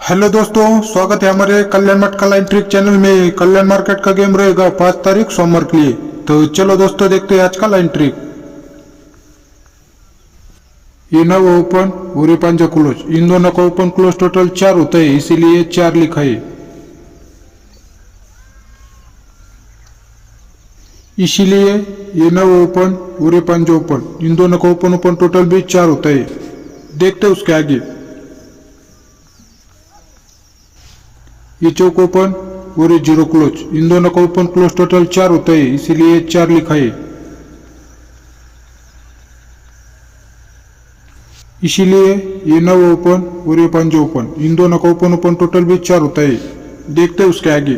Hello दोस्तों, स्वागत है हमारे कल्याण मट कला ट्रिक चैनल में। कल्याण मार्केट का गेम रहेगा 5 तारीख सोमवार के लिए। तो चलो दोस्तों, देखते हैं आज का लाइन ट्रिक। ये नव ओपन और ये पंजा क्लोज, इन दोनों का ओपन क्लोज टोटल 4 होता है, इसीलिए 4 लिखा है। इसीलिए ये नव ओपन और ये पंजा ओपन, इन दोनों का ओपन टोटल भी 4 होता है। देखते हैं उसके आगे। ये चौक ओपन और ये जीरो क्लोज, इन दोनों का ओपन क्लोज टोटल 4 होता है, इसीलिए 4 लिखा है। इसीलिए ये नव ओपन और ये पंजा ओपन, इन दोनों का ओपन टोटल भी 4 होता है। देखते हैं उसके आगे।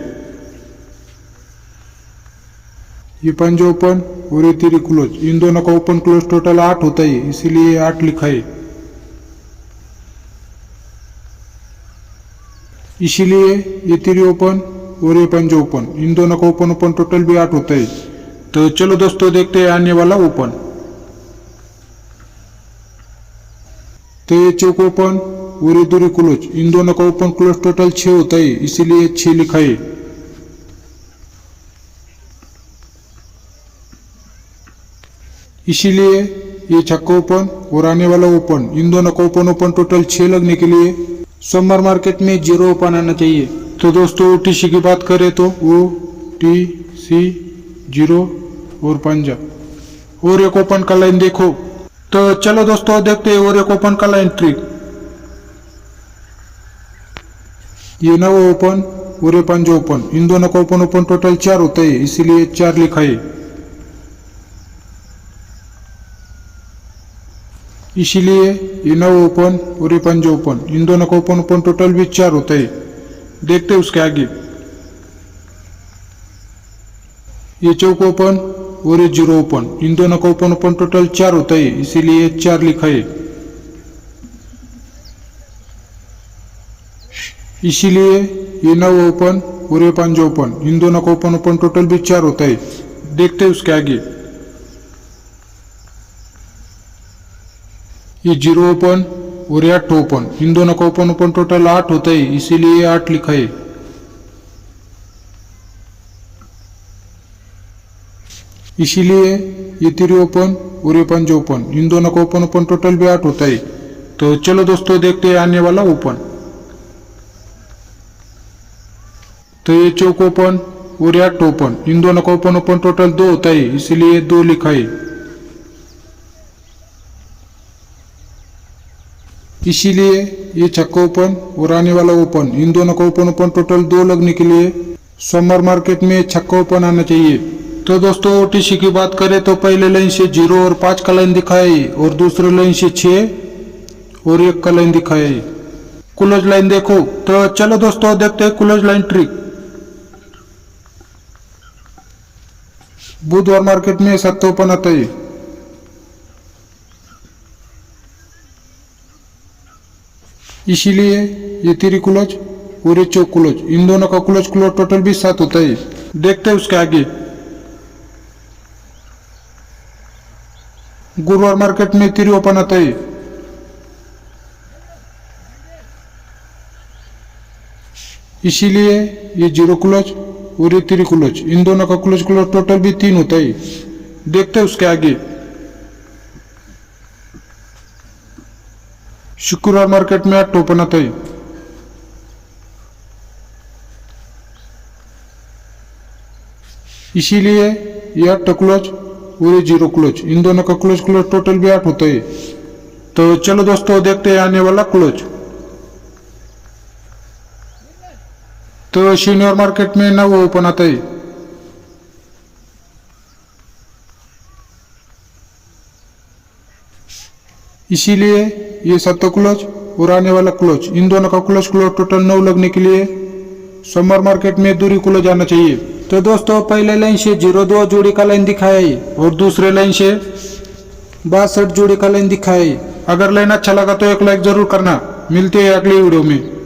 ये पंजा ओपन और ये तीरी क्लोज, इन दोनों का ओपन क्लोज टोटल 8 होता है, इसीलिए 8 लिखा है। इसीलिए ये तीरी ओपन और ये पंजा ओपन, इन दोनों का ओपन टोटल भी 8 होता है। तो चलो दोस्तों, देखते हैं आने वाला ओपन। तो ये चौक ओपन और ये दूरी क्लोज, इन दोनों का ओपन क्लोज टोटल 6 होता है, इसीलिए 6 लिखा है। इसीलिए ये छक्का ओपन और आने वाला ओपन, इन दोनों का ओपन टोटल 6 लगने के लिए सोमवार मार्केट में 0 ओपन आना चाहिए। तो दोस्तों, OTC की बात करें तो OTC 0 और पंजा और एक ओपन का लाइन देखो। तो चलो दोस्तों, देखते हैं और एक ओपन का लाइन ट्रिक। ये नव ओपन और ये पंजा ओपन, इन दोनों का ओपन टोटल 4 होता है, इसीलिए 4 लिखा है। इसीलिए ये नव ओपन और ये पंजा ओपन, इन दोनों का ओपन टोटल भी 4 होता है। देखते हैं उसके आगे। ये चौक ओपन और ये जीरो ओपन, इन दोनों का ओपन टोटल 4 होता है, इसीलिए 4 लिखा है। इसीलिए ये नव ओपन और ये पंजा ओपन, इन दोनों का ओपन टोटल भी 4 होता है। देखते हैं उसके आगे। ये जीरो ओपन और ये 8 ओपन, इन दोनों का ओपन टोटल 8 होता है, इसीलिए 8 लिखा है। इसीलिए ये तीरी ओपन और ये पंजा ओपन, इन दोनों का ओपन टोटल भी 8 होता है। तो चलो दोस्तों, देखते हैं आने वाला ओपन। तो ये चौक ओपन और ये 8 ओपन, इन दोनों का ओपन टोटल 2 होता है, इसीलिए 2 लिखा है। इसीलिए ये छक्का ओपन और आने वाला ओपन, इन दोनों का ओपन टोटल 2 लगने के लिए सोमवार मार्केट में छक्का ओपन आना चाहिए। तो दोस्तों, OTC की बात करें तो पहले लाइन से 0 और 5 का लाइन दिखाई, और दूसरे लाइन से 6 और 1 का लाइन दिखाई। क्लोज लाइन देखो। तो चलो दोस्तों, देखते हैं क्लोज लाइन ट्रिक। बुधवार मार्केट में 7 ओपन आता है। इसीलिए ये तीरी क्लोज और ये चौक क्लोज, इन दोनों का क्लोज टोटल भी 7 होता है। देखते हैं उसके आगे। गुरुवार मार्केट में तीरी ओपन आता है। इसीलिए ये जीरो क्लोज और ये तीरी क्लोज, इन दोनों का क्लोज टोटल भी 3 होता है। देखते हैं उसके आगे। शुक्रवार मार्केट में 8 ओपन आता है। इसीलिए ये 8 क्लोज और ये जीरो क्लोज, इन दोनों का क्लोज टोटल भी 8 होता है। तो चलो दोस्तों, देखते हैं आने वाला क्लोज। तो शनिवार मार्केट में 9 ओपन आता है। इसीलिए ये 7 क्लोज और आने वाला क्लोज, इन दोनों का क्लोज टोटल 9 लगने के लिए सोमवार मार्केट में दूरी क्लोज आना चाहिए। तो दोस्तों, पहले लाइन से 0-2 जोड़ी का लाइन दिखाया है, और दूसरे लाइन से 62 जोड़ी का लाइन दिखाया है। अगर लाइन अच्छा लगा तो एक लाइक जरूर करना। मिलते हैं अगली वीडियो में।